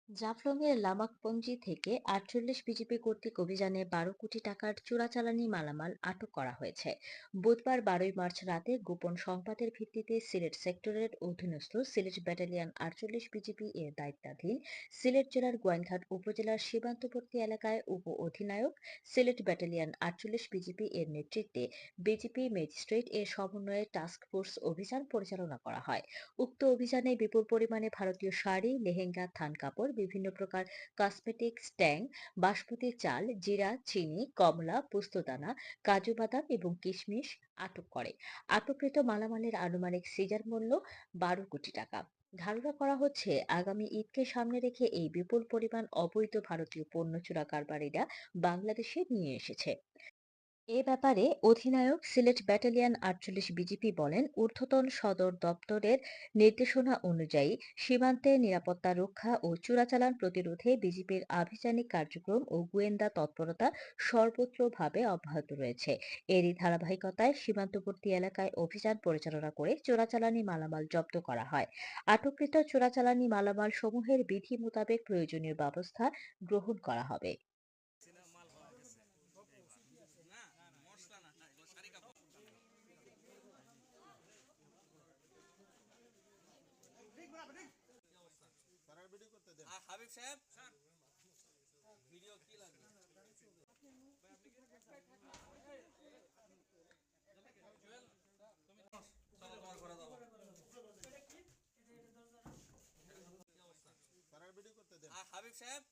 জাফলংয়ের লামাকপঞ্জি থেকে ৪৮ বিজিপি কর্তৃক অভিযানে ১২ কোটি টাকার চোরাচালানি মালামাল আটক করা হয়েছে। বুধবার ১২ই মার্চ রাতে গোপন সংবাদের ভিত্তিতে সিলেট সেক্টরের অধীনস্থ সিলেট ব্যাটালিয়ন ৪৮ বিজিপি এর দায়িত্বাধীন সিলেট জেলার গোয়াইনঘাট উপজেলার সীমান্তবর্তী এলাকায় উপ অধিনায়ক সিলেট ব্যাটালিয়ন ৪৮ বিজিপি এর নেতৃত্বে বিজিপি ম্যাজিস্ট্রেট এর সমন্বয়ে টাস্ক ফোর্স অভিযান পরিচালনা করা হয়। উক্ত অভিযানে বিপুল পরিমাণে ভারতীয় শাড়ি, লেহেঙ্গা, থান কাপড়, বিভিন্ন প্রকার কসমেটিক্স, ট্যাং, বাসমতি চাল, জিরা, চিনি, কমলা, পোস্তদানা, কাজু বাদাম এবং কিশমিশ আটক করে। আটককৃত মালামালের আনুমানিক সিজার মূল্য ১২ কোটি টাকা। ধারণা করা হচ্ছে আগামী ঈদকে সামনে রেখে এই বিপুল পরিমাণ অবৈধ ভারতীয় পণ্য চোরা কারবারিরা বাংলাদেশে নিয়ে এসেছে। এ ব্যাপারে অধিনায়ক সিলেট ব্যাটালিয়ন ৪৮ বিজিপি বলেন, ঊর্ধ্বতন সদর দপ্তরের নির্দেশনা অনুযায়ী সীমান্তে নিরাপত্তা রক্ষা ও চোরাচালান প্রতিরোধে বিজিবির আভিযানিক কার্যক্রম ও গোয়েন্দা তৎপরতা সর্বত্রভাবে অব্যাহত রয়েছে। এরই ধারাবাহিকতায় সীমান্তবর্তী এলাকায় অভিযান পরিচালনা করে চোরাচালানি মালামাল জব্দ করা হয়। আটককৃত চোরাচালানি মালামাল সমূহের বিধি মোতাবেক প্রয়োজনীয় ব্যবস্থা গ্রহণ করা হবে। হাবিব সাহেব ভিডিও কি লাগবে? চলো তোমার ঘরে যাবো। হাবিব সাহেব